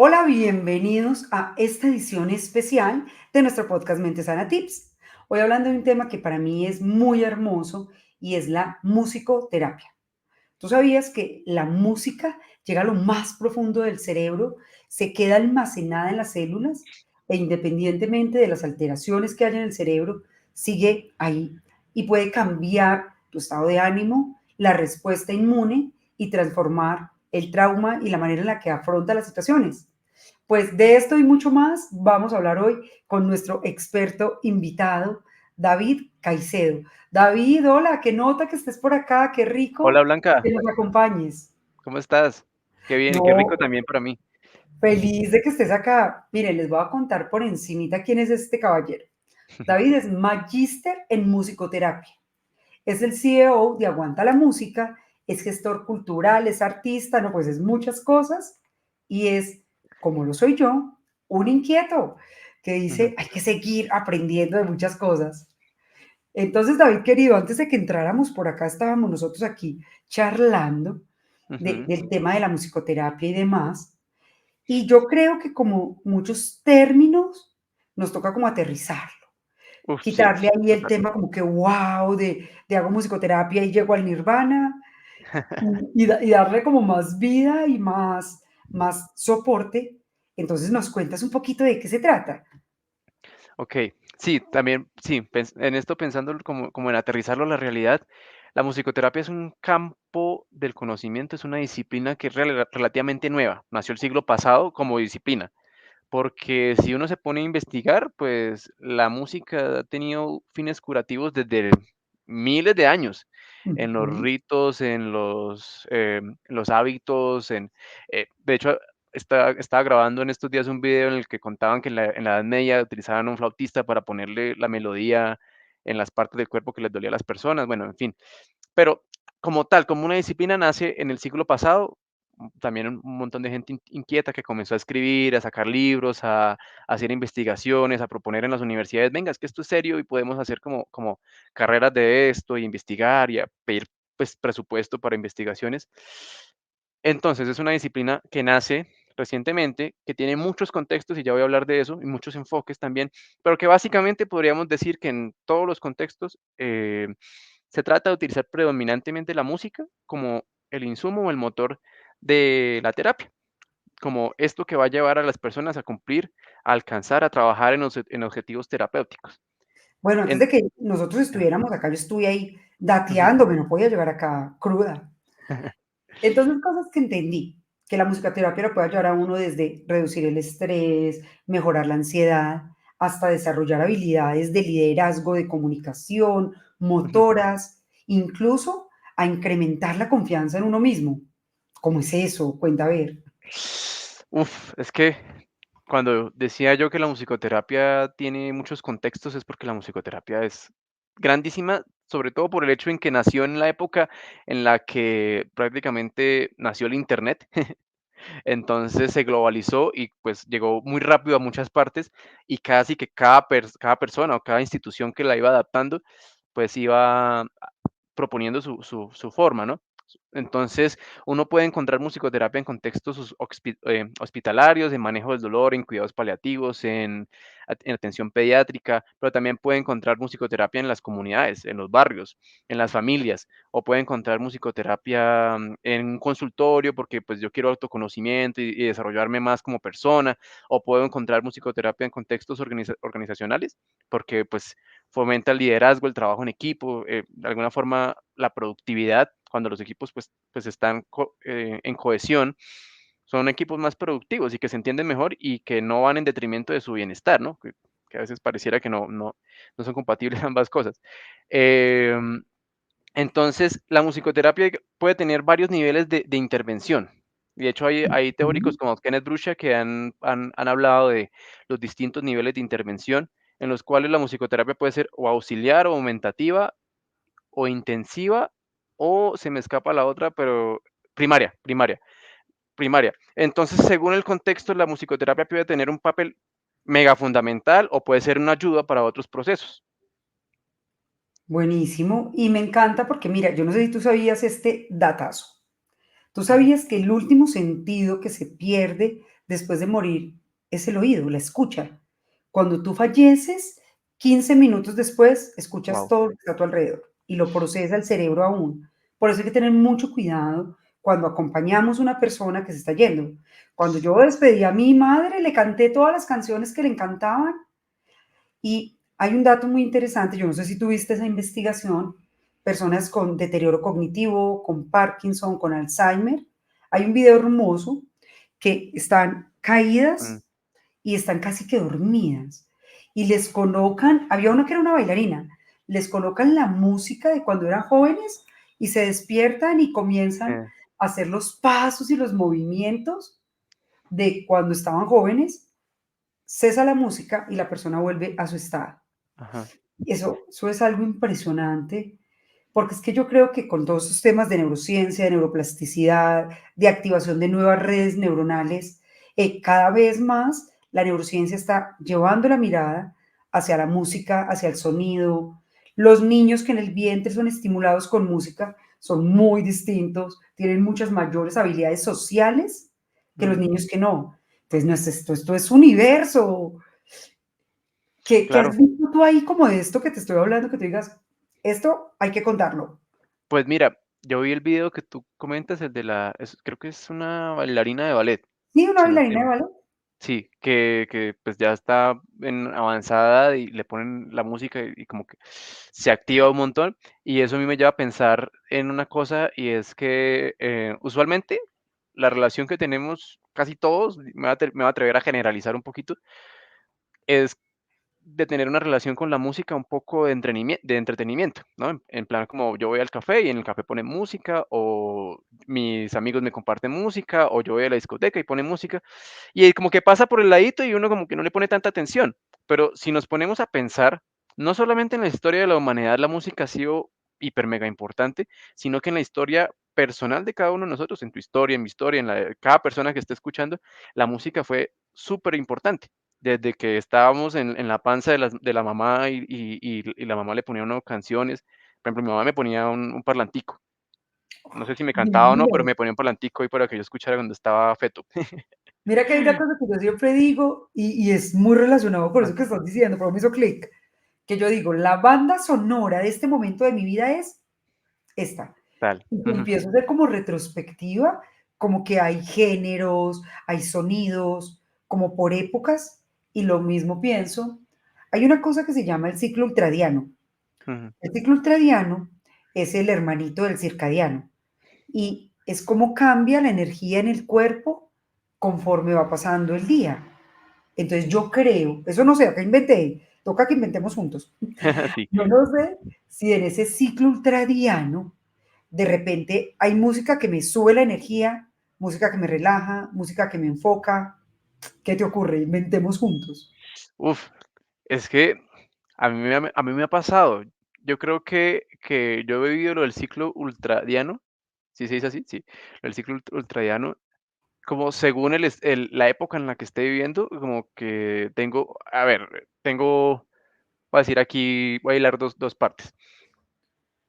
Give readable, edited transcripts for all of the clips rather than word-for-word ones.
Hola, bienvenidos a esta edición especial de nuestro podcast Mente Sana Tips. Hoy hablando de un tema que para mí es muy hermoso y es la musicoterapia. ¿Tú sabías que la música llega a lo más profundo del cerebro, se queda almacenada en las células e independientemente de las alteraciones que haya en el cerebro, sigue ahí y puede cambiar tu estado de ánimo, la respuesta inmune y transformar el trauma y la manera en la que afronta las situaciones? Pues de esto y mucho más vamos a hablar hoy con nuestro experto invitado, David Caicedo. David, hola, qué nota que estés por acá, qué Hola rico Blanca, que nos acompañes. ¿cómo estás? Qué bien y qué rico No, también para mí. feliz de que estés acá. Miren, les voy a contar por encimita quién es este caballero. David es magíster en musicoterapia. Es el CEO de Aguanta la Música, es gestor cultural, es artista, no, pues es muchas cosas y es, como lo soy yo, un inquieto que Ujú, dice, hay que seguir aprendiendo de muchas cosas. Entonces, David, querido, antes de que entráramos por acá, estábamos nosotros aquí charlando ujú. del tema de la musicoterapia y demás. Y yo creo que como muchos términos, nos toca como aterrizarlo, Uf, sí, quitarle ahí el total. tema como que, wow, de hago musicoterapia y llego al nirvana, y darle como más vida y más soporte. Entonces, ¿nos cuentas un poquito de qué se trata? Ok, sí, también, sí, en esto pensando como en aterrizarlo a la realidad, la musicoterapia es un campo del conocimiento, es una disciplina que es relativamente nueva, nació el siglo pasado como disciplina, porque si uno se pone a investigar, pues la música ha tenido fines curativos desde miles de años, en los Ujú. ritos, en los hábitos, de hecho, estaba grabando en estos días un video en el que contaban que en la Edad Media utilizaban un flautista para ponerle la melodía en las partes del cuerpo que les dolía a las personas, bueno, en fin. Pero como tal, como una disciplina nace en el siglo pasado, también un montón de gente inquieta que comenzó a escribir, a sacar libros, a hacer investigaciones, a proponer en las universidades, venga, es que esto es serio y podemos hacer como carreras de esto y investigar y a pedir pues presupuesto para investigaciones. Entonces es una disciplina que nace recientemente, que tiene muchos contextos y ya voy a hablar de eso y muchos enfoques también, pero que básicamente podríamos decir que en todos los contextos se trata de utilizar predominantemente la música como el insumo o el motor de la terapia, como esto que va a llevar a las personas a cumplir, a alcanzar, a trabajar en objetivos terapéuticos. Bueno, antes En- de que nosotros Ajá, estuviéramos acá, yo estuve ahí ujú, dateando, me no podía llegar acá cruda. Entonces, cosas que entendí, que la musicoterapia lo puede ayudar a uno desde reducir el estrés, mejorar la ansiedad, hasta desarrollar habilidades de liderazgo, de comunicación, ujú. motoras, incluso a incrementar la confianza en uno mismo. ¿Cómo es eso? Cuenta a ver. Uf, es que cuando decía yo que la musicoterapia tiene muchos contextos es porque la musicoterapia es grandísima, sobre todo por el hecho en que nació en la época en la que prácticamente nació el Internet. Entonces se globalizó y pues llegó muy rápido a muchas partes y casi que cada persona o cada institución que la iba adaptando, pues iba proponiendo su forma, ¿no? Entonces, uno puede encontrar musicoterapia en contextos hospitalarios, en manejo del dolor, en cuidados paliativos, en atención pediátrica, pero también puede encontrar musicoterapia en las comunidades, en los barrios, en las familias, o puede encontrar musicoterapia en un consultorio porque pues yo quiero autoconocimiento y desarrollarme más como persona, o puedo encontrar musicoterapia en contextos organizacionales porque pues fomenta el liderazgo, el trabajo en equipo, de alguna forma la productividad, cuando los equipos pues están en cohesión, son equipos más productivos y que se entienden mejor y que no van en detrimento de su bienestar, ¿no? Que a veces pareciera que no son compatibles ambas cosas. Em, entonces, la musicoterapia puede tener varios niveles de intervención. De hecho, hay teóricos Ujú. como Kenneth Bruscia que han hablado de los distintos niveles de intervención en los cuales la musicoterapia puede ser o auxiliar o aumentativa o intensiva o se me escapa la otra, pero primaria. Entonces, según el contexto, la musicoterapia puede tener un papel mega fundamental o puede ser una ayuda para otros procesos. Buenísimo. Y me encanta porque, mira, yo no sé si tú sabías este datazo. ¿Tú Ujú, sabías que el último sentido que se pierde después de morir es el oído, la escucha. Cuando tú falleces, 15 minutos después escuchas Wow. todo lo que está a tu alrededor y lo procesa el cerebro aún. Por eso hay que tener mucho cuidado cuando acompañamos a una persona que se está yendo. Cuando yo despedí a mi madre, le canté todas las canciones que le encantaban y hay un dato muy interesante, yo no sé si tuviste esa investigación, personas con deterioro cognitivo, con Parkinson, con Alzheimer. Hay un video hermoso que están Mm, caídas y están casi que dormidas. Y les colocan, había una que era una bailarina, les colocan la música de cuando eran jóvenes y se despiertan y comienzan eh, a hacer los pasos y los movimientos de cuando estaban jóvenes. Cesa la música y la persona vuelve a su estado. ajá, Eso es algo impresionante, porque es que yo creo que con todos esos temas de neurociencia, de neuroplasticidad, de activación de nuevas redes neuronales, cada vez más la neurociencia está llevando la mirada hacia la música, hacia el sonido. Los niños que en el vientre son estimulados con música son muy distintos, tienen muchas mayores habilidades sociales que los mm, niños que no. Entonces, no es esto es universo. ¿Qué has claro. visto tú ahí como de esto que te estoy hablando, que tú digas, esto hay que contarlo? Pues mira, yo vi el video que tú comentas, el de creo que es una bailarina de ballet, Sí, una si no estoy bailarina de mal. ballet. Sí, que, pues, ya está en avanzada y le ponen la música y como que se activa un montón, y eso a mí me lleva a pensar en una cosa, y es que, usualmente, la relación que tenemos casi todos, me voy a atrever a generalizar un poquito, es de tener una relación con la música un poco de entretenimiento, ¿no? En plan, como yo voy al café y en el café ponen música, o mis amigos me comparten música, o yo voy a la discoteca y ponen música, y como que pasa por el ladito y uno como que no le pone tanta atención. Pero si nos ponemos a pensar, no solamente en la historia de la humanidad la música ha sido hiper mega importante, sino que en la historia personal de cada uno de nosotros, en tu historia, en mi historia, en la de cada persona que esté escuchando, la música fue súper importante. Desde que estábamos en la panza de la mamá y la mamá le ponía a uno canciones. Por ejemplo, mi mamá me ponía un parlantico. No sé si me Dios cantaba o no, pero mío. me ponía un parlantico ahí para que yo escuchara cuando estaba feto. Mira que hay una cosa que yo siempre digo, y es muy relacionado con eso que Ajá, estás diciendo, pero me hizo clic, que yo digo, la banda sonora de este momento de mi vida es esta. tal. Y que Ujú, empiezo a hacer como retrospectiva, como que hay géneros, hay sonidos, como por épocas, y lo mismo pienso. Hay una cosa que se llama el ciclo ultradiano. ujú. El ciclo ultradiano es el hermanito del circadiano y es como cambia la energía en el cuerpo conforme va pasando el día. Entonces yo creo, eso no sé, acá inventé, toca que inventemos juntos. Sí. Yo no sé si en ese ciclo ultradiano de repente hay música que me sube la energía, música que me relaja, música que me enfoca. ¿Qué te ocurre? Inventemos juntos. Uf, es que a mí me ha pasado. Yo creo que yo he vivido lo del ciclo ultradiano, ¿sí se dice así? Sí, lo del ciclo ultradiano, como según la época en la que esté viviendo, como que voy a decir aquí, voy a hilar dos partes.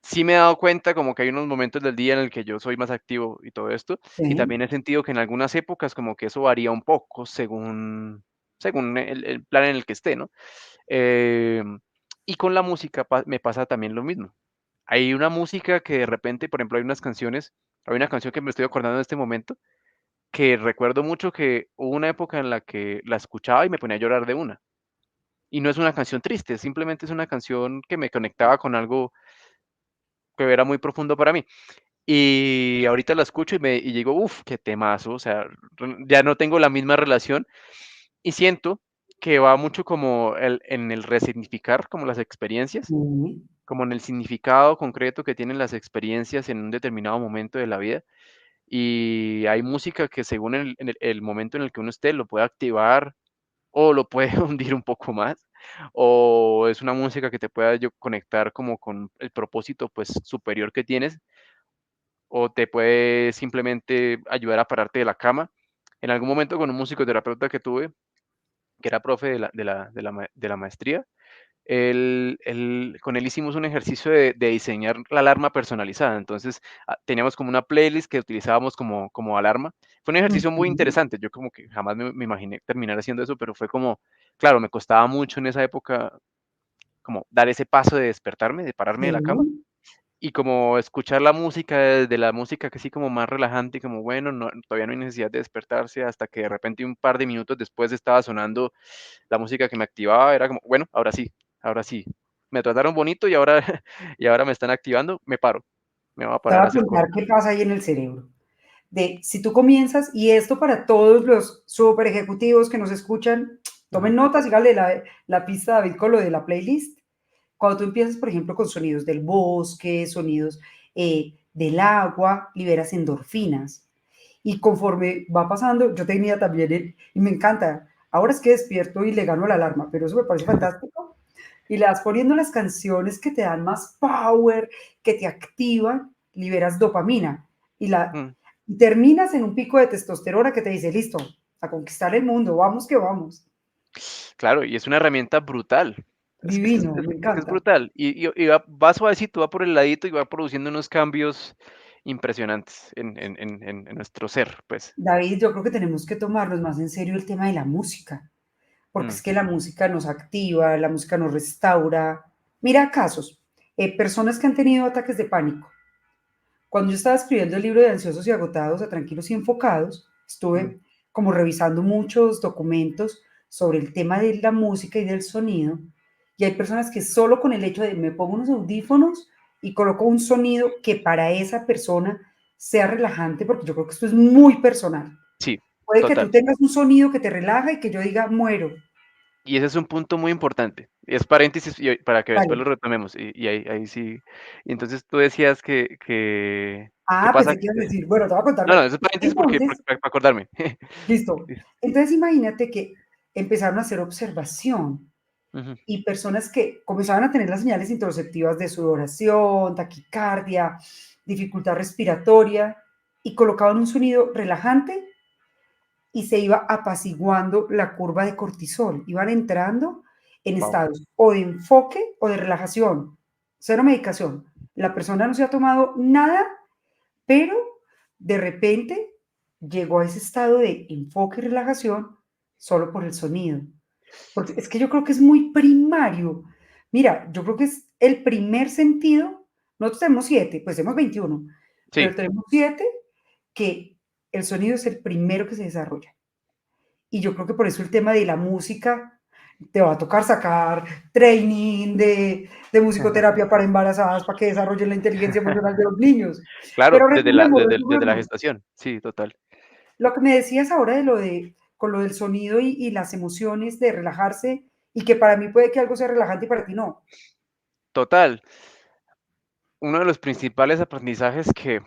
Sí me he dado cuenta como que hay unos momentos del día en el que yo soy más activo y todo esto, y Sí. también he sentido que en algunas épocas como que eso varía un poco según el plan en el que esté, ¿no? Y con la música me pasa también lo mismo. Hay una música que de repente, por ejemplo, hay una canción que me estoy acordando en este momento, que recuerdo mucho que hubo una época en la que la escuchaba y me ponía a llorar de una. Y no es una canción triste, simplemente es una canción que me conectaba con algo que era muy profundo para mí. Y ahorita la escucho y digo: "Uf, qué temazo", o sea, ya no tengo la misma relación y siento que va mucho como en el resignificar como las experiencias, Sí. como en el significado concreto que tienen las experiencias en un determinado momento de la vida. Y hay música que según el momento en el que uno esté, lo puede activar o lo puede hundir un poco más, o es una música que te pueda conectar como con el propósito, pues, superior que tienes, o te puede simplemente ayudar a pararte de la cama. En algún momento con un musicoterapeuta que tuve, que era profe de la maestría, con él hicimos un ejercicio de diseñar la alarma personalizada. Entonces, teníamos como una playlist que utilizábamos como alarma. Fue un ejercicio muy Ujú. interesante. Yo como que jamás me imaginé terminar haciendo eso, pero fue como, claro, me costaba mucho en esa época como dar ese paso de despertarme, de pararme de la cama Sí. y como escuchar la música, de la música que sí como más relajante y como, bueno, no, todavía no hay necesidad de despertarse, hasta que de repente un par de minutos después estaba sonando la música que me activaba, era como, bueno, ahora sí, me trataron bonito y ahora, y ahora me están activando, me paro, me voy a Te parar voy a a hacer contar cosas. qué pasa ahí en el cerebro. De si tú comienzas, y esto para todos los super ejecutivos que nos escuchan, Ujú, tomen notas, síganle la pista a David con lo de la playlist. Cuando tú empiezas, por ejemplo, con sonidos del bosque, sonidos del agua, liberas endorfinas. Y conforme va pasando, yo tenía también, y me encanta, ahora es que despierto y le gano la alarma, pero eso me parece fantástico. Y le vas poniendo las canciones que te dan más power, que te activan, liberas dopamina. Y, mm, y terminas en un pico de testosterona que te dice, listo, a conquistar el mundo, vamos que vamos. claro, y es una herramienta brutal. Divino, me Es que es encanta. brutal. Y va suavecito, va por el ladito y va produciendo unos cambios impresionantes en nuestro ser, pues. David, yo creo que tenemos que tomarnos más en serio el tema de la música, porque Mm, es que la música nos activa, la música nos restaura. Mira casos, personas que han tenido ataques de pánico. Cuando yo estaba escribiendo el libro de Ansiosos y Agotados a Tranquilos y Enfocados, mm. estuve como revisando muchos documentos sobre el tema de la música y del sonido, y hay personas que solo con el hecho de me pongo unos audífonos y coloco un sonido que para esa persona sea relajante, porque yo creo que esto es muy personal. Sí, Puede que tú total. tengas un sonido que te relaja y que yo diga muero. Y ese es un punto muy importante. Es paréntesis y para que después Vale. lo retomemos. Y ahí sí. Y entonces tú decías ¿qué pasa? Pensé que ibas a decir, bueno, te voy a contar. No, no, eso es paréntesis Entonces, para acordarme. listo. Entonces imagínate que empezaron a hacer observación Ujú, y personas que comenzaban a tener las señales introspectivas de sudoración, taquicardia, dificultad respiratoria y colocaban un sonido relajante y se iba apaciguando la curva de cortisol. Iban entrando en wow. estados o de enfoque o de relajación. Cero medicación. La persona no se ha tomado nada, pero de repente llegó a ese estado de enfoque y relajación solo por el sonido. Porque es que yo creo que es muy primario. Mira, yo creo que es el primer sentido. Nosotros tenemos 7, pues tenemos 21, Sí. pero tenemos 7 que el sonido es el primero que se desarrolla. Y yo creo que por eso el tema de la música te va a tocar sacar training de musicoterapia para embarazadas, para que desarrollen la inteligencia emocional de los niños. Claro, Pero retomemos, desde la retomemos. gestación. Sí, total. Lo que me decías ahora de lo de, con lo del sonido y las emociones de relajarse, y que para mí puede que algo sea relajante y para ti no. Total. Uno de los principales aprendizajes que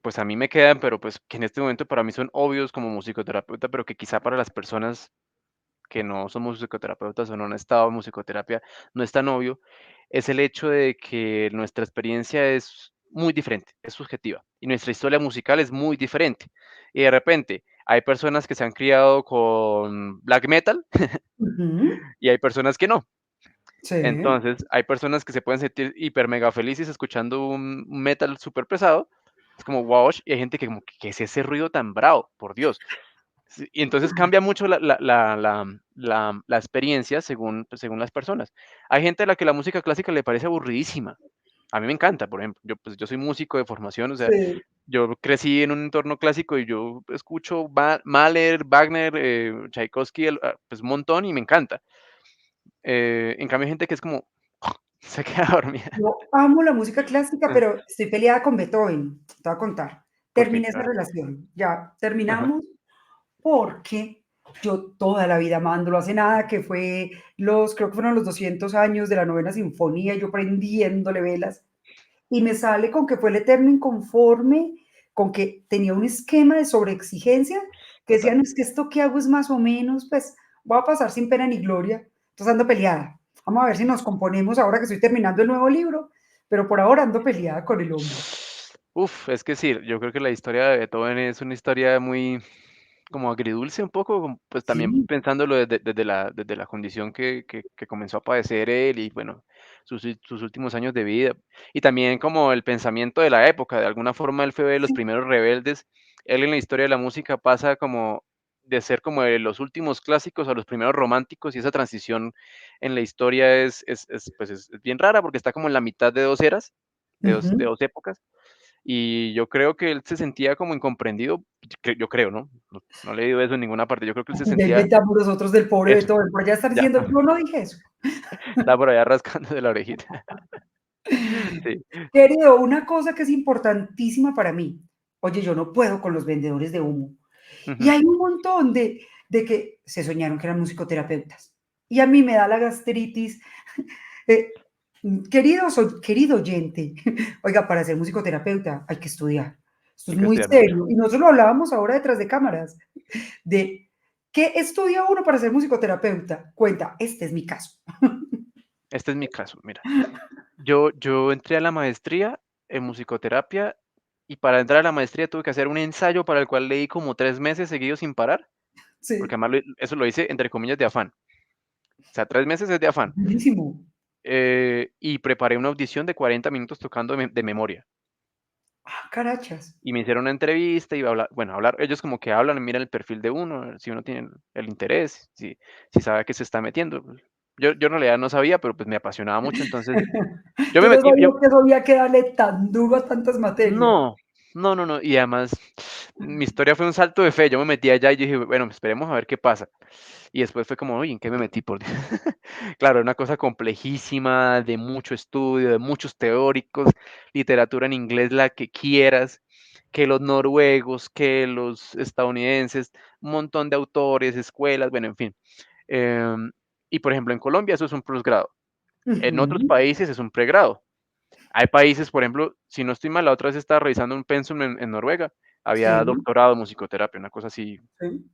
pues a mí me quedan, pero pues que en este momento para mí son obvios como musicoterapeuta, pero que quizá para las personas que no somos psicoterapeutas o no han estado en musicoterapia, no es tan obvio, es el hecho de que nuestra experiencia es muy diferente, es subjetiva, y nuestra historia musical es muy diferente. Y de repente hay personas que se han criado con black metal Ujú. y hay personas que no. Sí. Entonces, hay personas que se pueden sentir hiper mega felices escuchando un metal súper pesado, es como wow, y hay gente que como, ¿qué es ese ruido tan bravo? Por Dios. Sí, y entonces cambia mucho la experiencia según, pues, según las personas. Hay gente a la que la música clásica le parece aburridísima. A mí me encanta, por ejemplo. Pues, yo soy músico de formación, o sea, Sí. yo crecí en un entorno clásico y yo escucho Mahler, Wagner, Tchaikovsky, pues, un montón y me encanta. En cambio hay gente que es como se queda dormida. Yo amo la música clásica, Ah, pero estoy peleada con Beethoven. Te voy a contar. ¿por qué? Terminé esa A ver. relación. Ya Ajá. terminamos porque yo toda la vida amándolo, hace nada que fue creo que fueron los 200 años de la novena sinfonía, y yo prendiéndole velas, y me sale con que fue el eterno inconforme, con que tenía un esquema de sobreexigencia, que decía, Total. no, es que esto que hago es más o menos, pues voy a pasar sin pena ni gloria, entonces ando peleada. Vamos a ver si nos componemos ahora que estoy terminando el nuevo libro, pero por ahora ando peleada con el hombre. Uf, es que sí, yo creo que la historia de Beethoven es una historia muy, como agridulce un poco, pues también Sí, pensándolo desde la condición que comenzó a padecer él y bueno, sus últimos años de vida. Y también como el pensamiento de la época, de alguna forma él fue de los sí. primeros rebeldes. Él en la historia de la música pasa como de ser como de los últimos clásicos a los primeros románticos y esa transición en la historia pues es bien rara porque está como en la mitad de dos eras, de Ujú. dos épocas. Y yo creo que él se sentía como incomprendido, que yo creo, ¿no? No le he leído eso en ninguna parte. Yo creo que él se Ya sentía inventamos nosotros del pobre eso, Beethoven, por allá estar ya, diciendo, yo no dije eso. estaba por allá rascándose la orejita. Sí. Querido, una cosa que es importantísima para mí. Oye, yo no puedo con los vendedores de humo. Y Ujú. hay un montón de que se soñaron que eran musicoterapeutas. Y a mí me da la gastritis. Eh, querido oyente, oiga, para ser musicoterapeuta hay que estudiar. Esto Hay es que muy estudiar mucho. serio. Y nosotros lo hablábamos ahora detrás de cámaras, de qué estudia uno para ser musicoterapeuta. Cuenta, este es mi caso. Este es mi caso, mira. Yo entré a la maestría en musicoterapia y para entrar a la maestría tuve que hacer un ensayo para el cual leí como 3 meses seguidos sin parar, porque Sí, además eso lo hice entre comillas de afán. O sea, 3 meses es de afán. buenísimo. Y preparé una audición de 40 minutos tocando de memoria. Ah, carachas. Y me hicieron una entrevista, iba a hablar, bueno, hablar, ellos como que hablan, miran el perfil de uno, si uno tiene el interés, si sabe a qué se está metiendo. Yo en realidad no sabía, pero pues me apasionaba mucho, entonces yo Tú me no metí, sabías que eso había que darle tan duro a tantas materias. no, no, y además mi historia fue un salto de fe, yo me metí allá y dije, bueno, esperemos a ver qué pasa. Y después fue como, uy, ¿en qué me metí? Por Dios? Claro, una cosa complejísima, de mucho estudio, de muchos teóricos, literatura en inglés, la que quieras, que los noruegos, que los estadounidenses, un montón de autores, escuelas, bueno, en fin. Em, y por ejemplo, en Colombia eso es un posgrado, en otros Ujú, países es un pregrado. Hay países, por ejemplo, si no estoy mal, la otra vez estaba revisando un pensum en Noruega, había sí, doctorado en musicoterapia, una cosa así. sí.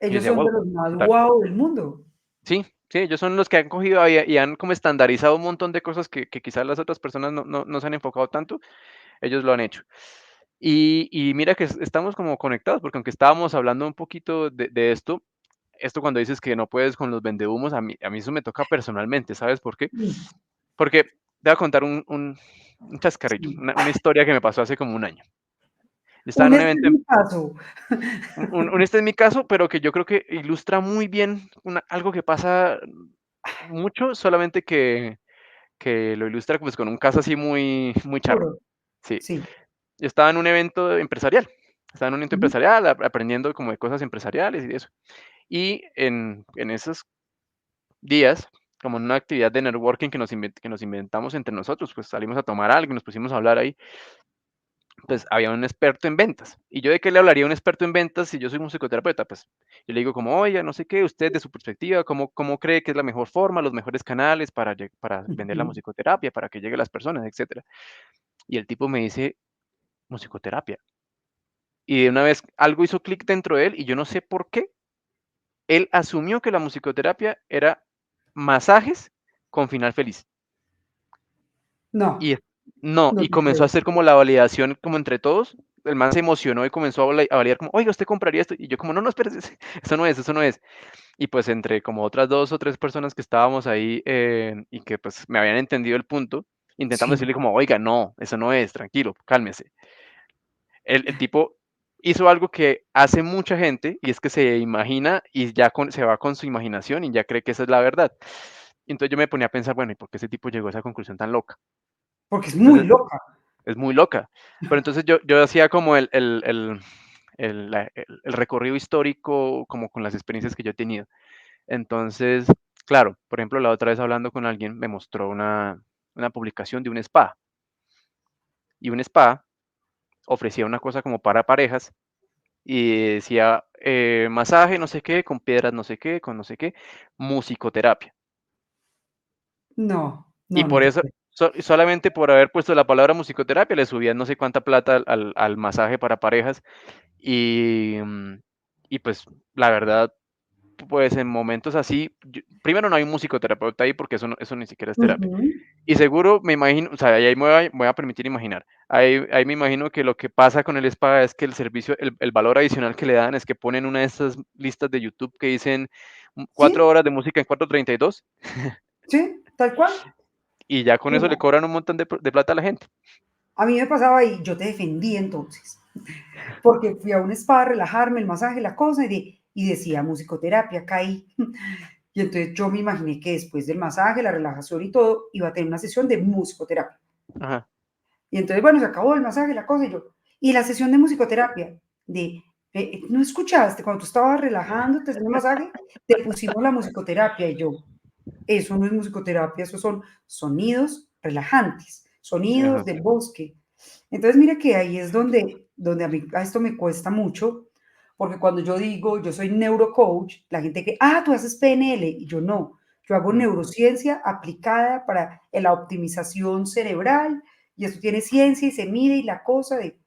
Y yo Ellos decía, son de wow, los más brutal. guau del mundo. Sí, sí, ellos son los que han cogido y han como estandarizado un montón de cosas que quizás las otras personas no se han enfocado tanto, ellos lo han hecho. Y mira que estamos como conectados, porque aunque estábamos hablando un poquito de esto cuando dices que no puedes con los vendehumos, a mí eso me toca personalmente, ¿sabes por qué? Mm, Porque te voy a contar un chascarrillo, sí. una historia que me pasó hace como un año. Yo estaba en Un un este es evento, mi caso. este es mi caso, pero que yo creo que ilustra muy bien algo que pasa mucho, solamente que lo ilustra, pues, con un caso así muy muy charro. Seguro. Sí, Sí. yo estaba en un evento empresarial, estaba en un evento Ujú, empresarial, aprendiendo como de cosas empresariales y eso. Y en esos días, como en una actividad de networking que nos inventamos entre nosotros, pues, salimos a tomar algo y nos pusimos a hablar ahí, pues, había un experto en ventas. ¿Y yo de qué le hablaría a un experto en ventas si yo soy un psicoterapeuta? Pues, yo le digo como: "Oiga, no sé qué, usted de su perspectiva, ¿cómo cree que es la mejor forma, los mejores canales para vender la ujú. musicoterapia, para que llegue a las personas, etcétera?". Y el tipo me dice: "Musicoterapia". Y de una vez algo hizo clic dentro de él, y yo no sé por qué, él asumió que la musicoterapia era masajes con final feliz. Y No, es no, no y te comenzó a creo. hacer como la validación como entre todos. El man se emocionó y comenzó a validar como: "Oiga, ¿usted compraría esto?". Y yo como: "No, no, espérese, eso no es, eso no es". Y pues entre como otras 2 o 3 personas que estábamos ahí, y que pues me habían entendido el punto, intentamos Sí. decirle como: "Oiga, no, eso no es, tranquilo, cálmese". El tipo hizo algo que hace mucha gente, y es que se imagina y ya se va con su imaginación y ya cree que esa es la verdad. Y entonces yo me ponía a pensar, bueno, ¿y por qué ese tipo llegó a esa conclusión tan loca? Porque es muy Entonces, loca. es muy loca. Pero entonces yo hacía como el recorrido histórico como con las experiencias que yo he tenido. Entonces, claro, por ejemplo, la otra vez hablando con alguien me mostró una publicación de un spa, y un spa ofrecía una cosa como para parejas y decía, masaje no sé qué, con piedras no sé qué, con no sé qué, musicoterapia. No, Y no, no por te eso, creo. solamente por haber puesto la palabra musicoterapia, le subían no sé cuánta plata al masaje para parejas y, y pues la verdad, pues en momentos así, primero no hay un musicoterapeuta ahí porque eso ni siquiera es terapia. Ujú. Y seguro me imagino, o sea, ahí me voy a permitir imaginar. Ahí me imagino que lo que pasa con el spa es que el servicio, el valor adicional que le dan es que ponen una de estas listas de YouTube que dicen 4 Sí, horas de música en 4:32 sí, tal cual. y ya con eso le No, cobran un montón de plata a la gente. a mí me pasaba y yo te defendí entonces, porque fui a un spa a relajarme, el masaje, la cosa, y decía musicoterapia, caí. Y entonces yo me imaginé que después del masaje, la relajación y todo, iba a tener una sesión de musicoterapia. Ajá. Y entonces, bueno, se acabó el masaje, la cosa, y yo, y la sesión de musicoterapia, ¿no escuchaste? Cuando tú estabas relajándote, haciendo el masaje, te pusimos la musicoterapia, y yo, eso no es musicoterapia, esos son sonidos relajantes, sonidos Ajá. del bosque. Entonces, mira que ahí es donde a mí a esto me cuesta mucho, porque cuando yo digo, yo soy neurocoach, la gente que, tú haces PNL, y yo no, yo hago Ujú. neurociencia aplicada para la optimización cerebral, y eso tiene ciencia y se mide y la cosa de...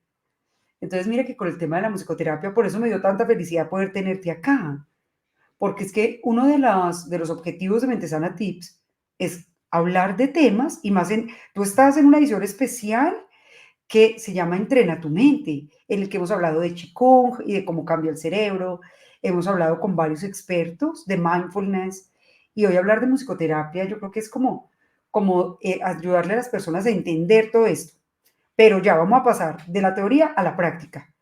Entonces, mira que con el tema de la musicoterapia, por eso me dio tanta felicidad poder tenerte acá, porque es que uno de los objetivos de Mentesana Tips es hablar de temas y más en, tú estás en una edición especial que se llama Entrena tu mente, en el que hemos hablado de Qigong y de cómo cambia el cerebro, hemos hablado con varios expertos de mindfulness y hoy hablar de musicoterapia yo creo que es como ayudarle a las personas a entender todo esto. Pero ya vamos a pasar de la teoría a la práctica.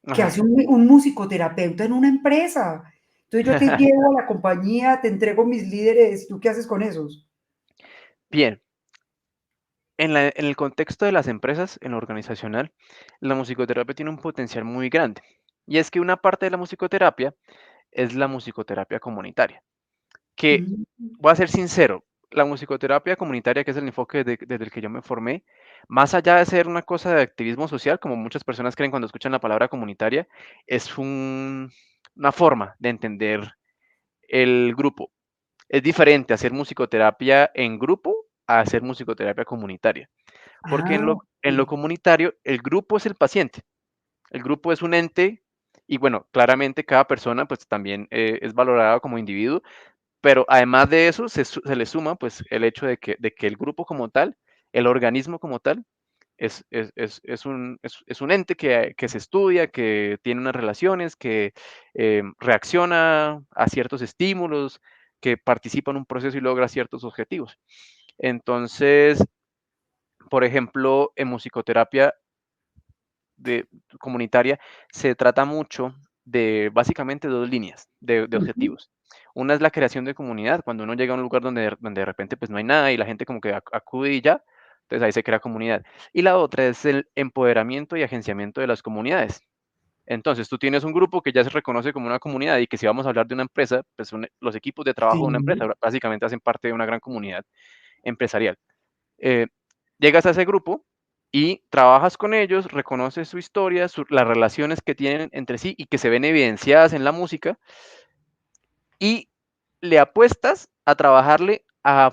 ¿Qué Ajá. hace un musicoterapeuta en una empresa? Entonces yo te llevo a la compañía, te entrego mis líderes, ¿tú qué haces con esos? Bien, en el contexto de las empresas, en lo organizacional, la musicoterapia tiene un potencial muy grande. Y es que una parte de la musicoterapia es la musicoterapia comunitaria, que, Mm, voy a ser sincero, la musicoterapia comunitaria, que es el enfoque desde el que yo me formé, más allá de ser una cosa de activismo social, como muchas personas creen cuando escuchan la palabra comunitaria, es una forma de entender el grupo. Es diferente hacer musicoterapia en grupo a hacer musicoterapia comunitaria, porque en lo okey. comunitario el grupo es el paciente, el grupo es un ente y bueno, claramente cada persona pues también es valorada como individuo, pero además de eso se le suma pues el hecho de que el grupo como tal, el organismo como tal, es un ente que se estudia, que tiene unas relaciones, que reacciona a ciertos estímulos, que participa en un proceso y logra ciertos objetivos. Entonces, por ejemplo, en musicoterapia de comunitaria se trata mucho de básicamente 2 líneas de Ujú. objetivos. Una es la creación de comunidad, cuando uno llega a un lugar donde de repente, pues, no hay nada y la gente como que acude y ya, entonces ahí se crea comunidad. Y la otra es el empoderamiento y agenciamiento de las comunidades. Entonces, tú tienes un grupo que ya se reconoce como una comunidad y que si vamos a hablar de una empresa, pues, son los equipos de trabajo de una empresa, Sí. básicamente hacen parte de una gran comunidad empresarial. Eh, Llegas a ese grupo y trabajas con ellos, reconoces su historia, las relaciones que tienen entre sí y que se ven evidenciadas en la música y le apuestas a trabajarle a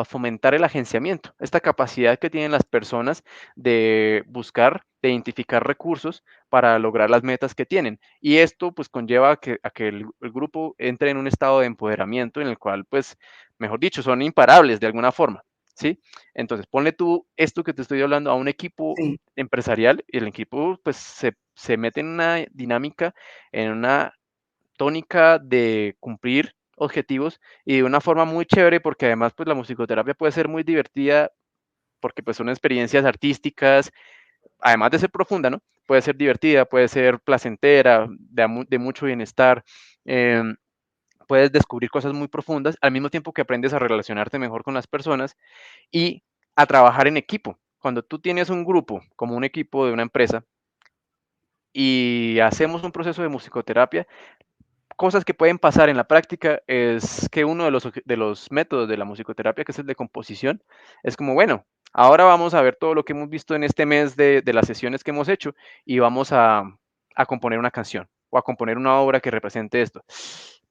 fomentar el agenciamiento, esta capacidad que tienen las personas de buscar, de identificar recursos para lograr las metas que tienen. Y esto pues conlleva a que el grupo entre en un estado de empoderamiento en el cual pues, mejor dicho, son imparables de alguna forma, ¿sí? Entonces, ponle tú esto que te estoy hablando a un equipo Sí, empresarial y el equipo pues se mete en una dinámica, en una tónica de cumplir objetivos y de una forma muy chévere, porque además, pues, la musicoterapia puede ser muy divertida, porque, pues, son experiencias artísticas, además de ser profunda, ¿no? Puede ser divertida, puede ser placentera, de mucho bienestar, em, puedes descubrir cosas muy profundas, al mismo tiempo que aprendes a relacionarte mejor con las personas y a trabajar en equipo. Cuando tú tienes un grupo, como un equipo de una empresa, y hacemos un proceso de musicoterapia, cosas que pueden pasar en la práctica es que uno de los métodos de la musicoterapia, que es el de composición, es como, bueno, ahora vamos a ver todo lo que hemos visto en este mes de las sesiones que hemos hecho y vamos a componer una canción o a componer una obra que represente esto.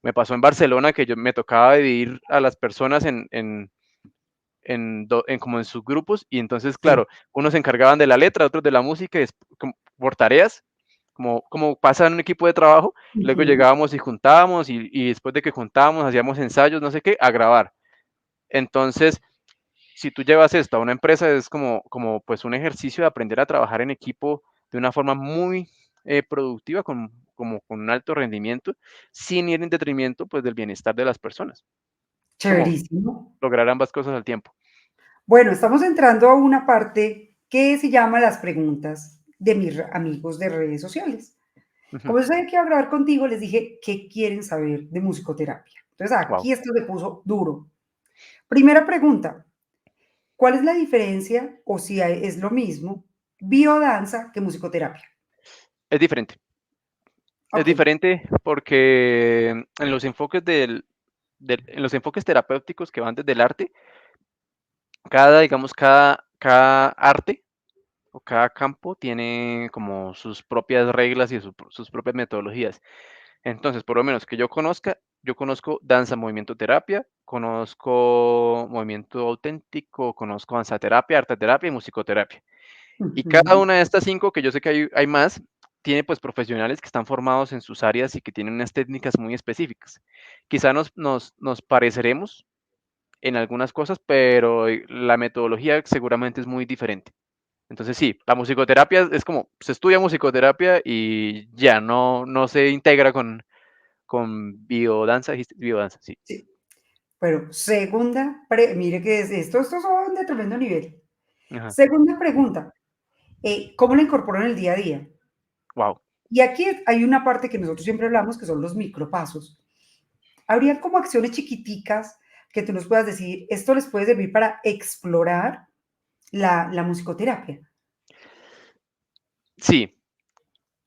Me pasó en Barcelona que yo me tocaba dividir a las personas como en subgrupos y entonces, sí. claro, unos se encargaban de la letra, otros de la música, por tareas como pasa en un equipo de trabajo, luego Ujú. llegábamos y juntábamos y después de que juntábamos hacíamos ensayos, no sé qué, a grabar. Entonces, si tú llevas esto a una empresa, es como pues un ejercicio de aprender a trabajar en equipo de una forma muy productiva, como con un alto rendimiento, sin ir en detrimento pues del bienestar de las personas. Es como Chéverísimo. lograr ambas cosas al tiempo. Bueno, estamos entrando a una parte que se llama las preguntas de mis amigos de redes sociales. Como yo sabía que iba a grabar contigo, les dije, ¿qué quieren saber de musicoterapia? Entonces, Wow. aquí esto se puso duro. Primera pregunta, ¿cuál es la diferencia o si es lo mismo biodanza que musicoterapia? Es diferente. Es Ok. diferente porque en los enfoques en los enfoques terapéuticos que van desde el arte, digamos, cada arte o cada campo tiene como sus propias reglas y sus propias metodologías. Entonces, por lo menos que yo conozca, yo conozco danza, movimiento, terapia, conozco movimiento auténtico, conozco danza terapia, arte terapia y musicoterapia. Y cada Ujú. una de estas 5, que yo sé que hay más, tiene, pues, profesionales que están formados en sus áreas y que tienen unas técnicas muy específicas. Quizá nos pareceremos en algunas cosas, pero, la metodología seguramente es muy diferente. Entonces sí, la musicoterapia es como, se estudia musicoterapia y ya, no se integra con biodanza, dijiste, biodanza, sí. Sí. Pero mire que es esto, estos son de tremendo nivel. Ajá, Segunda pregunta, ¿cómo la incorporo en el día a día? guau. Y aquí hay una parte que nosotros siempre hablamos, que son los micropasos. ¿Habría como acciones chiquiticas que tú nos puedas decir, esto les puede servir para explorar la musicoterapia? Sí,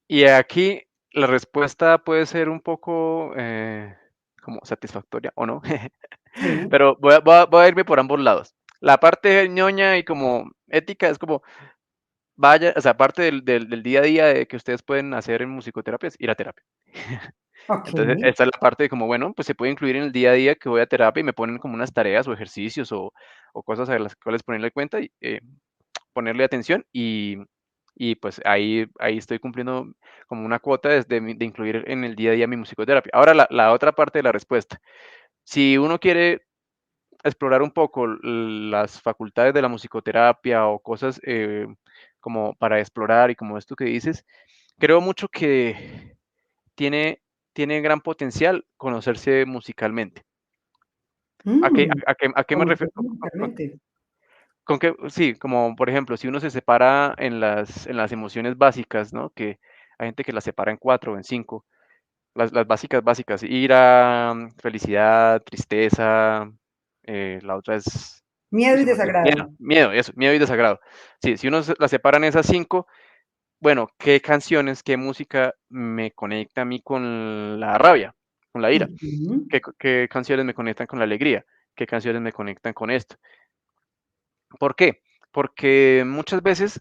y aquí la respuesta puede ser un poco, como satisfactoria o no. Sí, Pero voy a irme por ambos lados. La parte ñoña y como ética es como, vaya, o sea, parte del día a día de que ustedes pueden hacer en musicoterapia es ir a terapia. Entonces, okey. esta es la parte de como, bueno, pues se puede incluir en el día a día que voy a terapia y me ponen como unas tareas o ejercicios o cosas a las cuales ponerle cuenta y ponerle atención y pues ahí estoy cumpliendo como una cuota de incluir en el día a día mi musicoterapia. Ahora, la otra parte de la respuesta. Si uno quiere explorar un poco las facultades de la musicoterapia o cosas como para explorar y como esto que dices, creo mucho que tiene, tiene gran potencial conocerse musicalmente. Mm, A qué me refiero? conocerse musicalmente. Con que sí, como por ejemplo, si uno se separa en las emociones básicas, ¿no? Que hay gente que las separa en 4 o en 5, las básicas, básicas, ira, felicidad, tristeza, la otra es, uy, Miedo y se me olvidó, miedo, desagrado. miedo, eso, miedo y desagrado. Sí, si uno las separa en esas 5, bueno, ¿qué canciones, qué música me conecta a mí con la rabia, con la ira? Ujú, ¿Qué canciones me conectan con la alegría? ¿Qué canciones me conectan con esto? ¿Por qué? Porque muchas veces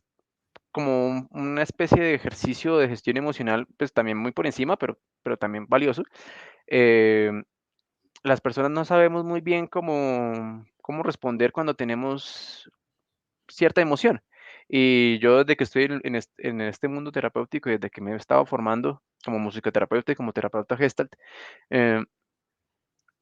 como una especie de ejercicio de gestión emocional, pues también muy por encima, pero también valioso. em, las personas no sabemos muy bien cómo responder cuando tenemos cierta emoción. Y yo desde que estoy en este mundo terapéutico, y desde que me he estado formando como musicoterapeuta y como terapeuta Gestalt, eh,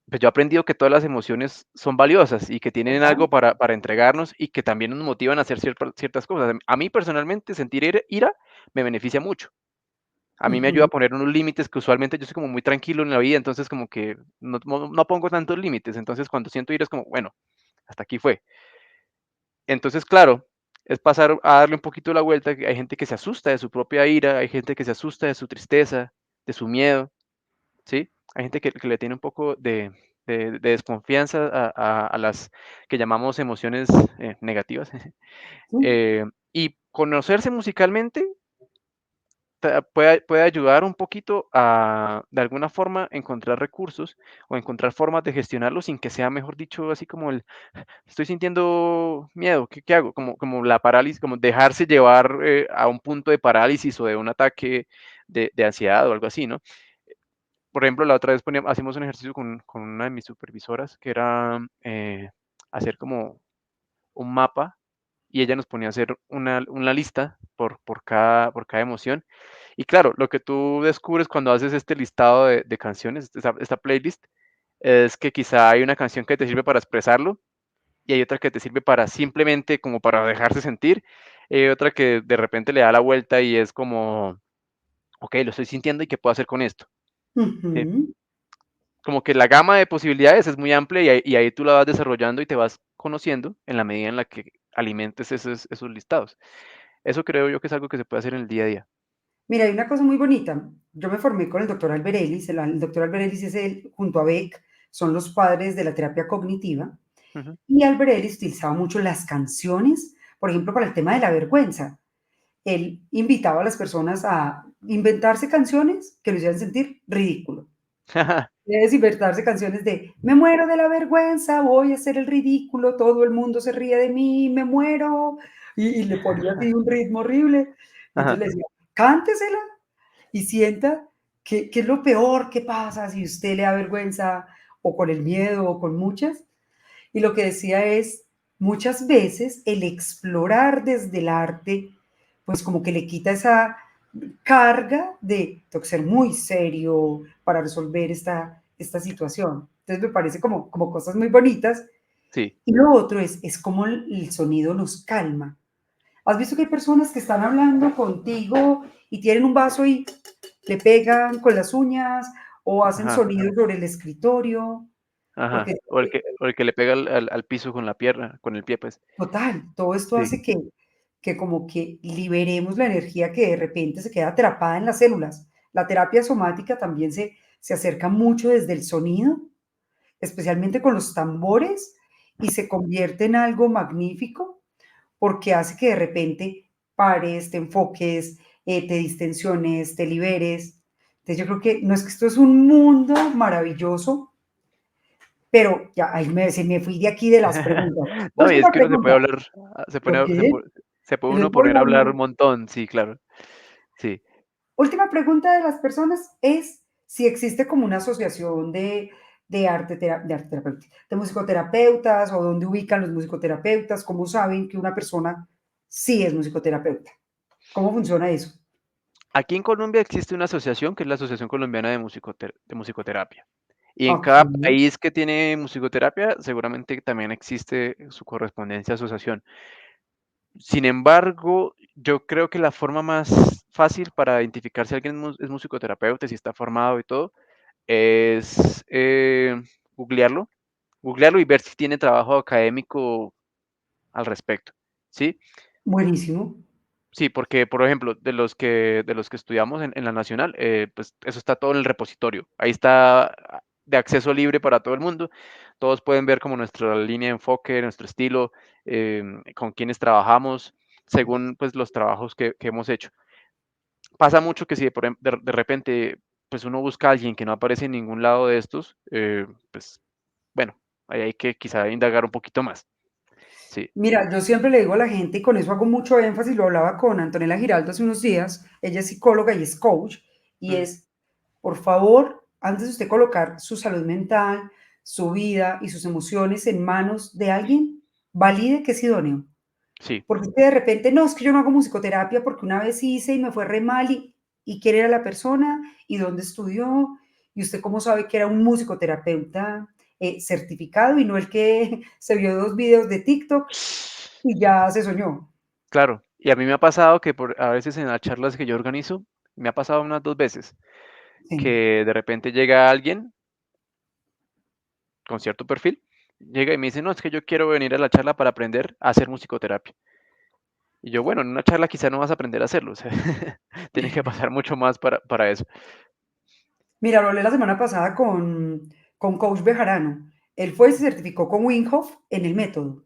pues yo he aprendido que todas las emociones son valiosas y que tienen ¿verdad? algo para entregarnos y que también nos motivan a hacer ciertas cosas. A mí personalmente sentir ira me beneficia mucho. A mí me ayuda a Ujú, poner unos límites que usualmente yo soy como muy tranquilo en la vida, entonces como que no pongo tantos límites. Entonces cuando siento ira es como, bueno, hasta aquí fue. Entonces, claro, es pasar a darle un poquito la vuelta. Que hay gente que se asusta de su propia ira, hay gente que se asusta de su tristeza, de su miedo, ¿sí? Hay gente que le tiene un poco de desconfianza a las que llamamos emociones negativas. sí, Eh, y conocerse musicalmente puede ayudar un poquito a, de alguna forma, encontrar recursos o encontrar formas de gestionarlo sin que sea, mejor dicho, así como estoy sintiendo miedo, ¿qué hago? Como la parálisis, como dejarse llevar a un punto de parálisis o de un ataque de ansiedad o algo así, ¿no? Por ejemplo, la otra vez hacíamos un ejercicio con una de mis supervisoras que era hacer como un mapa y ella nos ponía a hacer una lista por cada emoción Y claro, lo que tú descubres cuando haces este listado de canciones, esta playlist, es que quizá hay una canción que te sirve para expresarlo y hay otra que te sirve para simplemente como para dejarse sentir, y hay otra que de repente le da la vuelta y es como, ok, lo estoy sintiendo y qué puedo hacer con esto. ¿Sí? Ujú. Como que la gama de posibilidades es muy amplia y ahí tú la vas desarrollando y te vas conociendo en la medida en la que alimentes esos listados. Eso creo yo que es algo que se puede hacer en el día a día. Mira, hay una cosa muy bonita. Yo me formé con el doctor Albert Ellis. El doctor Albert Ellis es el, junto a Beck, son los padres de la terapia cognitiva. Ujú. Y Albert Ellis utilizaba mucho las canciones, por ejemplo, para el tema de la vergüenza. Él invitaba a las personas a inventarse canciones que lo hicieran sentir ridículo. Es inventarse canciones de me muero de la vergüenza, voy a hacer el ridículo, todo el mundo se ríe de mí, me muero. Y le ponía así un ritmo horrible. Y entonces Ajá. le decía, cántesela y sienta que es lo peor que pasa si usted le da vergüenza o con el miedo o con muchas. Y lo que decía es, muchas veces el explorar desde el arte, pues como que le quita esa carga de tengo que ser muy serio para resolver esta situación. Entonces me parece como cosas muy bonitas. Sí. Y lo otro es como el sonido nos calma. ¿Has visto que hay personas que están hablando contigo y tienen un vaso y le pegan con las uñas o hacen Ajá. sonidos sobre el escritorio? Ajá. Porque O el que le pega al piso con la pierna, con el pie, pues. total, todo esto Sí. hace que como que liberemos la energía que de repente se queda atrapada en las células. La terapia somática también se acerca mucho desde el sonido, especialmente con los tambores, y se convierte en algo magnífico porque hace que de repente pares, te enfoques, te distensiones, te liberes. Entonces yo creo que no es que esto es un mundo maravilloso, pero ya, ahí se me fui de aquí de las preguntas. No, y es Última que uno se puede pregunta. hablar, se pone Ok. se puede Y uno les voy poner a hablar hablando. un montón, sí, claro. Sí. Última pregunta de las personas es si existe como una asociación de arte terapéutica, de musicoterapeutas o dónde ubican los musicoterapeutas, cómo saben que una persona sí es musicoterapeuta. ¿Cómo funciona eso? Aquí en Colombia existe una asociación que es la Asociación Colombiana de Musicoterapia. Y en Ok, cada país que tiene musicoterapia, seguramente también existe su correspondencia asociación. Sin embargo, yo creo que la forma más fácil para identificar si alguien es musicoterapeuta, si está formado y todo, es googlearlo, googlearlo y ver si tiene trabajo académico al respecto, ¿sí? buenísimo. Sí, porque, por ejemplo, de los que estudiamos en la nacional, pues eso está todo en el repositorio. Ahí está de acceso libre para todo el mundo. Todos pueden ver como nuestra línea de enfoque, nuestro estilo, con quienes trabajamos, según pues los trabajos que hemos hecho. Pasa mucho que si de repente pues uno busca a alguien que no aparece en ningún lado de estos, pues bueno, ahí hay que quizá indagar un poquito más. Sí. Mira, yo siempre le digo a la gente, y con eso hago mucho énfasis, lo hablaba con Antonella Giraldo hace unos días, ella es psicóloga y es coach, y Mm, es, por favor, antes de usted colocar su salud mental, su vida y sus emociones en manos de alguien, valide que es idóneo. sí, Porque es que de repente, no, es que yo no hago musicoterapia porque una vez hice y me fue re mal y quién era la persona y dónde estudió y usted cómo sabe que era un musicoterapeuta certificado y no el que se vio 2 videos de TikTok y ya se soñó. claro. Y a mí me ha pasado que a veces en las charlas que yo organizo, me ha pasado unas 2 veces, Sí. que de repente llega alguien con cierto perfil, llega y me dice, no, es que yo quiero venir a la charla para aprender a hacer musicoterapia. Y yo, bueno, en una charla quizá no vas a aprender a hacerlo, o sea, tiene que pasar mucho más para eso. Mira, lo hablé la semana pasada con Coach Bejarano. Él fue y se certificó con Wim Hof en el método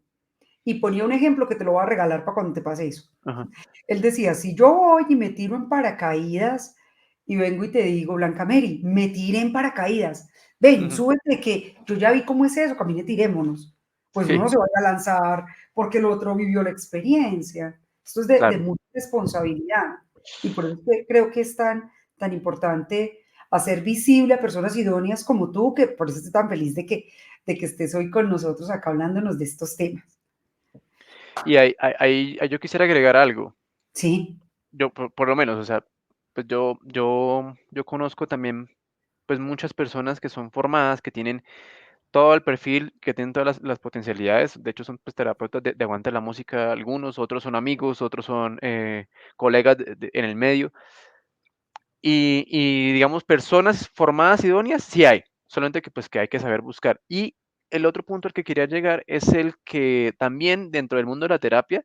y ponía un ejemplo que te lo voy a regalar para cuando te pase eso. Ajá. Él decía, si yo voy y me tiro en paracaídas y vengo y te digo, Blanca Mary, me tiré en paracaídas, ven, Ujú. súbete que yo ya vi cómo es eso, camine, tirémonos. Pues uno Sí, no se vaya a lanzar porque el otro vivió la experiencia. Esto es de claro. mucha responsabilidad. Y por eso creo que es tan importante hacer visible a personas idóneas como tú, que por eso estoy tan feliz de que estés hoy con nosotros acá hablándonos de estos temas. Y ahí yo quisiera agregar algo. Sí, Yo, por lo menos, o sea, pues yo conozco también, pues, muchas personas que son formadas, que tienen todo el perfil, que tienen todas las potencialidades. De hecho, son, pues, terapeutas de aguante de la música algunos, otros son amigos, otros son, colegas en el medio. Y digamos, personas formadas idóneas sí hay, solamente que, pues, que hay que saber buscar. Y el otro punto al que quería llegar es el que también dentro del mundo de la terapia,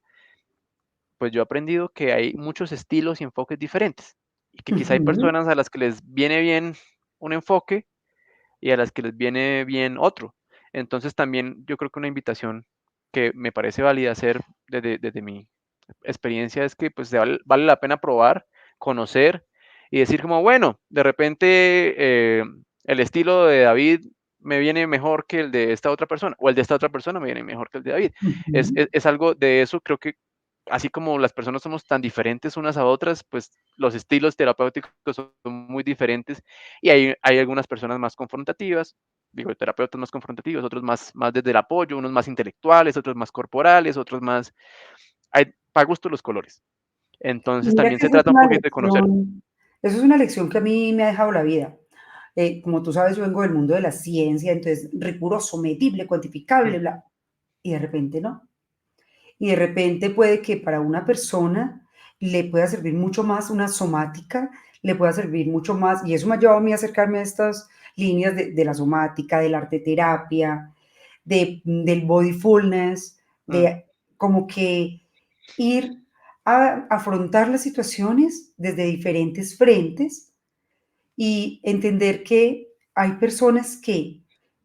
pues, yo he aprendido que hay muchos estilos y enfoques diferentes, y que quizá hay Ujú, personas a las que les viene bien un enfoque y a las que les viene bien otro. Entonces, también yo creo que una invitación que me parece válida hacer desde mi experiencia es que, pues, vale la pena probar, conocer y decir como, bueno, de repente, el estilo de David me viene mejor que el de esta otra persona, o el de esta otra persona me viene mejor que el de David. Es ujú. es es algo de eso, creo que así como las personas somos tan diferentes unas a otras, pues, los estilos terapéuticos son muy diferentes, y hay algunas personas más confrontativas, digo, terapeutas más confrontativos, otros más desde el apoyo, unos más intelectuales, otros más corporales, otros más hay para gusto los colores. Y Entonces, mira también que se esa es trata un una poquito de conocer. lección, eso es una lección que a mí me ha dejado la vida. Como tú sabes, yo vengo del mundo de la ciencia, entonces riguroso, medible, Mm, cuantificable, bla, y de repente no. Y de repente puede que para una persona le pueda servir mucho más una somática, le pueda servir mucho más, y eso me ha llevado a mí a acercarme a estas líneas de la somática, del arte terapia, del bodyfulness, mm, de como que ir a afrontar las situaciones desde diferentes frentes y entender que hay personas que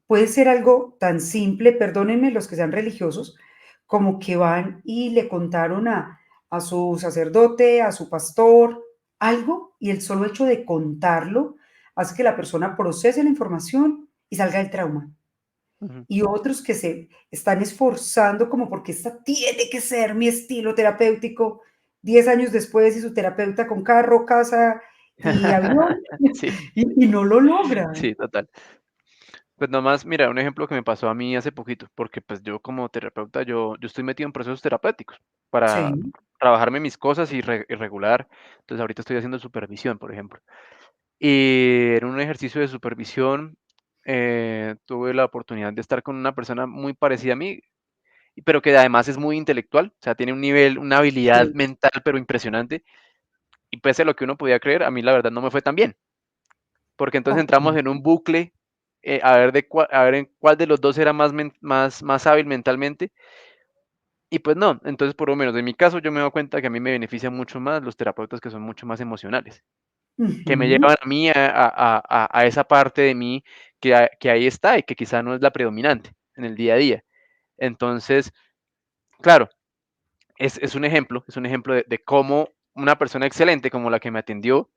puede ser algo tan simple, perdónenme los que sean religiosos, como que van y le contaron a su sacerdote, a su pastor, algo, y el solo hecho de contarlo hace que la persona procese la información y salga del trauma. ujú. Y otros que se están esforzando como porque esta tiene que ser mi estilo terapéutico, 10 años después y su terapeuta con carro, casa y avión, Sí, y no lo logra. sí, total. Pues nomás, mira, un ejemplo que me pasó a mí hace poquito, porque pues yo como terapeuta, yo estoy metido en procesos terapéuticos para Sí, trabajarme mis cosas y regular. Entonces ahorita estoy haciendo supervisión, por ejemplo. Y en un ejercicio de supervisión tuve la oportunidad de estar con una persona muy parecida a mí, pero que además es muy intelectual, o sea, tiene un nivel, una habilidad sí. mental, pero impresionante. Y pese a lo que uno podía creer, a mí la verdad no me fue tan bien, porque entonces entramos Okey. en un bucle, a ver en cuál de los 2 era más hábil mentalmente, y pues no. Entonces, por lo menos en mi caso, yo me doy cuenta que a mí me benefician mucho más los terapeutas que son mucho más emocionales, que me Ujú. llevan a mí a esa parte de mí que ahí está y que quizá no es la predominante en el día a día. Entonces, claro, es un ejemplo de cómo una persona excelente como la que me atendió,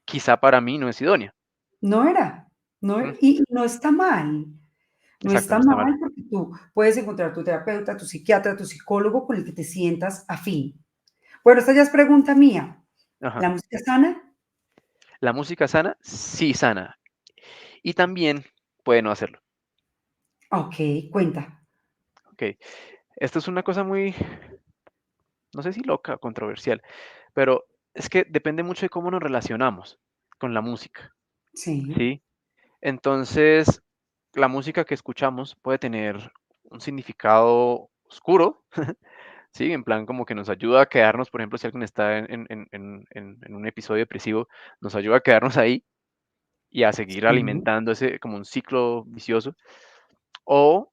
quizá para mí no es idónea. No era, no Mm, y no está mal, no exacto, no está está mal. mal porque tú puedes encontrar tu terapeuta, tu psiquiatra, tu psicólogo con el que te sientas afín. Bueno, esta ya es pregunta mía, Ajá. ¿la música sana? ¿La música sana? Sí, sana. Y también puede no hacerlo. Okey, cuenta. Okey. Esto es una cosa muy, no sé si loca o controversial, pero es que depende mucho de cómo nos relacionamos con la música, Sí. ¿sí? Entonces, la música que escuchamos puede tener un significado oscuro, ¿sí? En plan, como que nos ayuda a quedarnos, por ejemplo, si alguien está en un episodio depresivo, nos ayuda a quedarnos ahí y a seguir Sí. alimentando ese como un ciclo vicioso. O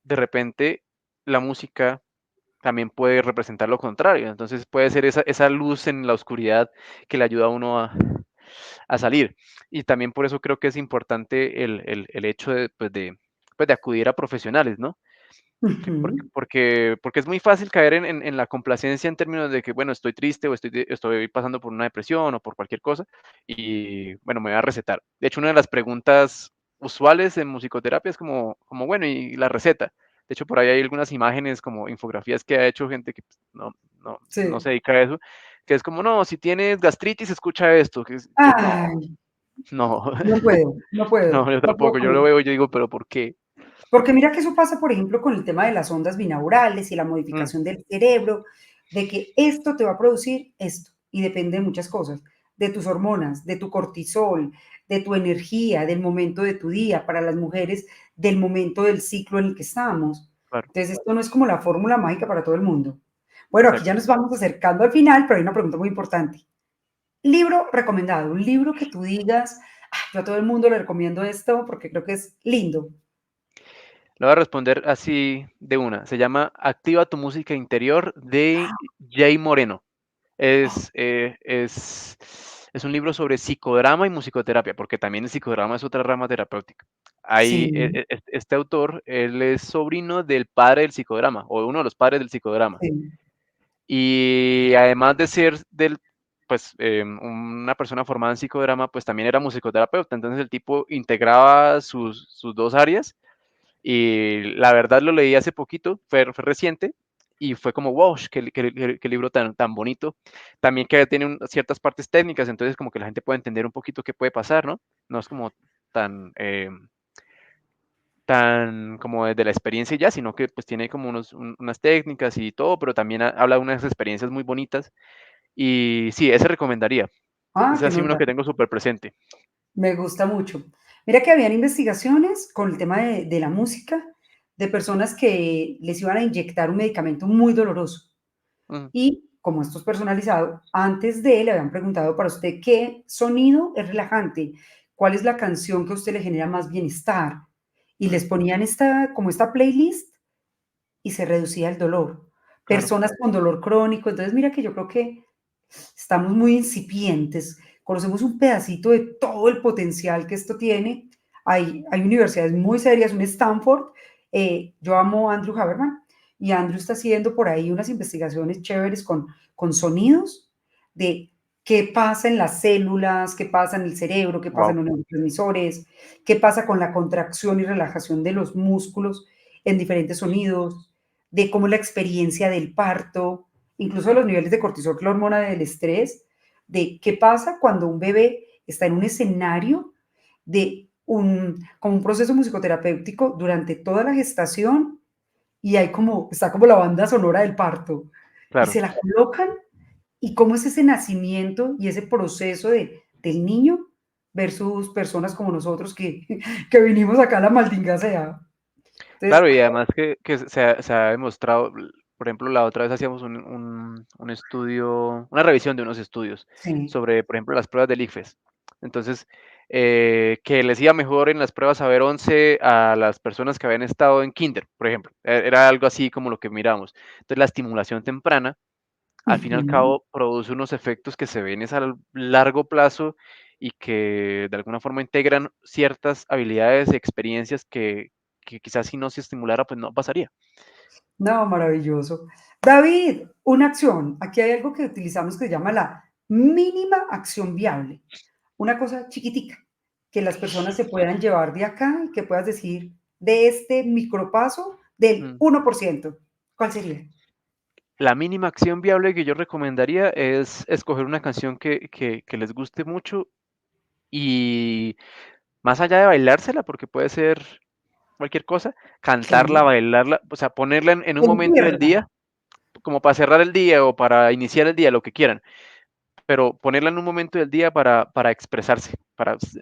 de repente la música también puede representar lo contrario. Entonces puede ser esa luz en la oscuridad que le ayuda a uno a salir. Y también por eso creo que es importante el hecho de, pues de acudir a profesionales, ¿no? Ujú. Porque es muy fácil caer en la complacencia en términos de que, bueno, estoy triste o estoy pasando por una depresión o por cualquier cosa y, bueno, me voy a recetar. De hecho, una de las preguntas usuales en musicoterapia es como, bueno, ¿y la receta? De hecho, por ahí hay algunas imágenes como infografías que ha hecho gente que pues, no Sí. se dedica a eso, que es como, no, si tienes gastritis, escucha esto, yo no, Ay, no, no puedo, no puedo, no, yo no puedo tampoco, yo con lo eso. veo y yo digo, pero ¿por qué? Porque mira que eso pasa, por ejemplo, con el tema de las ondas binaurales y la Mm, modificación del cerebro, de que esto te va a producir esto, y depende de muchas cosas, de tus hormonas, de tu cortisol, de tu energía, del momento de tu día, para las mujeres, del momento del ciclo en el que estamos. claro, Entonces, esto no es como la fórmula mágica para todo el mundo. Bueno, aquí ya exacto. nos vamos acercando al final, pero hay una pregunta muy importante. Libro recomendado, un libro que tú digas, "Ay, yo a todo el mundo le recomiendo esto porque creo que es lindo". Le voy a responder así de una. Se llama Activa tu música interior de Jay Moreno. Es un libro sobre psicodrama y musicoterapia, porque también el psicodrama es otra rama terapéutica. Hay, Sí, este autor, él es sobrino del padre del psicodrama, o uno de los padres del psicodrama. sí. Y además de ser pues, una persona formada en psicodrama, pues también era musicoterapeuta. Entonces el tipo integraba sus dos áreas y la verdad lo leí hace poquito, fue reciente, y fue como, wow, qué libro tan bonito. También que tiene ciertas partes técnicas, entonces como que la gente puede entender un poquito qué puede pasar, ¿no? No es como tan, tan como desde la experiencia y ya, sino que pues tiene como unas técnicas y todo, pero también habla de unas experiencias muy bonitas. Y sí, ese recomendaría. Ah, Es qué así uno nota. que tengo súper presente. Me gusta mucho. Mira que habían investigaciones con el tema de la música, de personas que les iban a inyectar un medicamento muy doloroso. Mm, Y como esto es personalizado, antes de le habían preguntado para usted qué sonido es relajante, cuál es la canción que a usted le genera más bienestar. Y mm, les ponían esta, como esta playlist y se reducía el dolor. claro, Personas con dolor crónico. Entonces, mira que yo creo que estamos muy incipientes, conocemos un pedacito de todo el potencial que esto tiene. Hay universidades muy serias, un Stanford, yo amo a Andrew Haberman, y Andrew está haciendo por ahí unas investigaciones chéveres con sonidos de qué pasa en las células, qué pasa en el cerebro, qué pasa en wow, los neurotransmisores, qué pasa con la contracción y relajación de los músculos en diferentes sonidos, de cómo la experiencia del parto, incluso los niveles de cortisol, que es la hormona del estrés, de qué pasa cuando un bebé está en un escenario de como un proceso musicoterapéutico durante toda la gestación y hay como, está como la banda sonora del parto y claro. se la colocan y cómo es ese nacimiento y ese proceso del niño versus personas como nosotros que, que vinimos acá a la maldinga sea. Entonces, Claro, y además que se ha demostrado, por ejemplo, la otra vez hacíamos un estudio, una revisión de unos estudios sí, sobre, por ejemplo, las pruebas del ICFES. Entonces, que les iba mejor en las pruebas saber 11 a las personas que habían estado en kinder, por ejemplo. Era algo así como lo que miramos. Entonces, la estimulación temprana, al fin y al ujú. cabo, produce unos efectos que se ven es a largo plazo y que de alguna forma integran ciertas habilidades y experiencias que quizás si no se estimulara, pues no pasaría. No, maravilloso. David, una acción. Aquí hay algo que utilizamos que se llama la mínima acción viable. Una cosa chiquitica que las personas se puedan llevar de acá y que puedas decir de este micropaso del Mm. 1%. ¿Cuál sería? La mínima acción viable que yo recomendaría es escoger una canción que les guste mucho y más allá de bailársela, porque puede ser cualquier cosa, cantarla, Sí, bailarla, o sea, ponerla en un momento del sentirla. día, como para cerrar el día o para iniciar el día, lo que quieran. Pero ponerla en un momento del día para expresarse,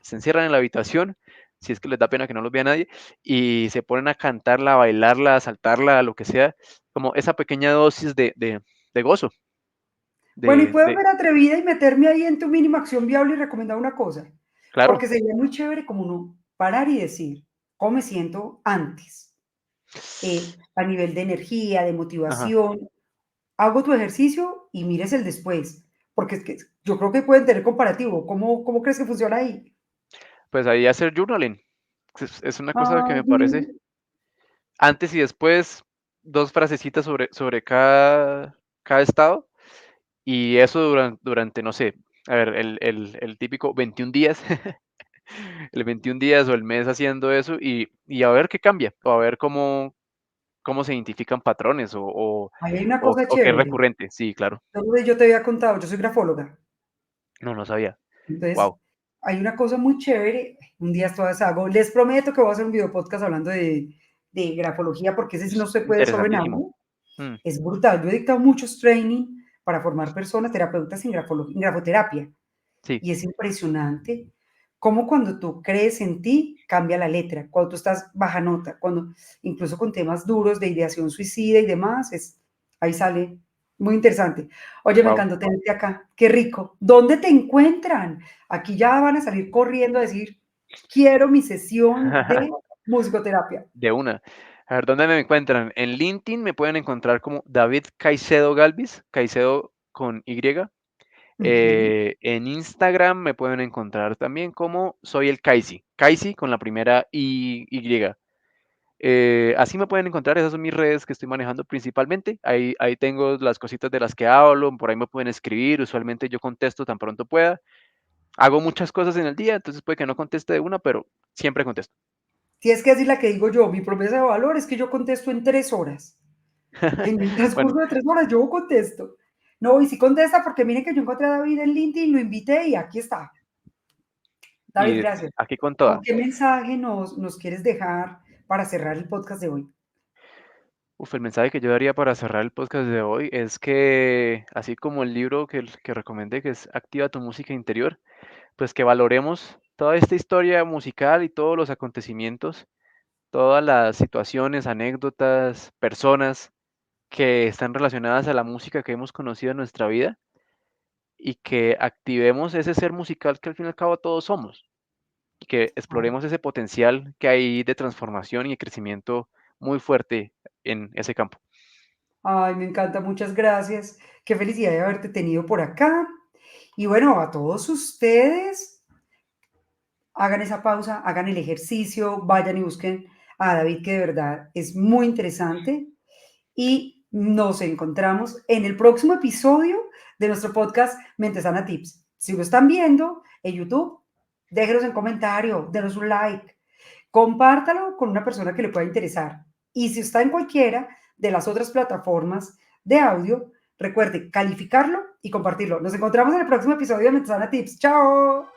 se encierran en la habitación, si es que les da pena que no los vea nadie, y se ponen a cantarla, a bailarla, a saltarla, a lo que sea, como esa pequeña dosis de gozo, Bueno, y de, puedo de, ser atrevida y meterme ahí en tu mínima acción viable y recomendar una cosa, claro, porque sería muy chévere como uno parar y decir, ¿cómo me siento antes? A nivel de energía, de ajá, motivación, hago tu ejercicio y mires el después, porque es que yo creo que pueden tener comparativo. ¿Cómo crees que funciona ahí? pues ahí hacer journaling, es una cosa que Ah, me parece, sí, antes y después, 2 frasecitas sobre cada estado, y eso durante, no sé, a ver, el típico 21 días. El 21 días o el mes haciendo eso y a ver qué cambia, o a ver cómo se identifican patrones ahí hay una o cosa o qué es chévere. recurrente. Sí, claro. Yo te había contado, yo soy grafóloga. No, no sabía. Entonces, Wow, hay una cosa muy chévere. Un día todas hago, les prometo que voy a hacer un video podcast hablando de grafología, porque ese sí no es se puede solo en interesantísimo. audio. Mm, Es brutal. Yo he dictado muchos training para formar personas, terapeutas en grafoterapia. Sí, Y es impresionante cómo cuando tú crees en ti, cambia la letra. Cuando tú estás baja nota, cuando incluso con temas duros de ideación suicida y demás, ahí sale muy interesante. Oye, me wow. encantó tenerte acá. Qué rico. ¿Dónde te encuentran? Aquí ya van a salir corriendo a decir, quiero mi sesión de musicoterapia. De una. A ver, ¿dónde me encuentran? En LinkedIn me pueden encontrar como David Caicedo Galvis, Caicedo con Y. Ujú. En Instagram me pueden encontrar también como Soy el Kaisi, Kaisi con la primera Y. Así me pueden encontrar, esas son mis redes que estoy manejando principalmente. Ahí tengo las cositas de las que hablo, por ahí me pueden escribir, usualmente yo contesto tan pronto pueda. Hago muchas cosas en el día, entonces puede que no conteste de una, pero siempre contesto. Tienes que decir la que digo yo, mi promesa de valor es que yo contesto en 3 horas. En el Bueno, transcurso de 3 horas yo contesto. No, y sí contesta porque miren que yo encontré a David en LinkedIn, lo invité y aquí está. David, y gracias. aquí con ¿Con toda. qué mensaje nos quieres dejar para cerrar el podcast de hoy? Uf, el mensaje que yo daría para cerrar el podcast de hoy es que, así como el libro que recomendé, que es Activa tu música interior, pues que valoremos toda esta historia musical y todos los acontecimientos, todas las situaciones, anécdotas, personas que están relacionadas a la música que hemos conocido en nuestra vida y que activemos ese ser musical que al fin y al cabo todos somos y que exploremos ese potencial que hay de transformación y de crecimiento muy fuerte en ese campo. Ay, me encanta, muchas gracias. Qué felicidad de haberte tenido por acá. Y bueno, a todos ustedes, hagan esa pausa, hagan el ejercicio, vayan y busquen a David, que de verdad es muy interesante. Y nos encontramos en el próximo episodio de nuestro podcast Mente Sana Tips. Si lo están viendo en YouTube, déjenos en comentario, denos un like, compártalo con una persona que le pueda interesar. Y si está en cualquiera de las otras plataformas de audio, recuerde calificarlo y compartirlo. Nos encontramos en el próximo episodio de Mente Sana Tips. ¡Chao!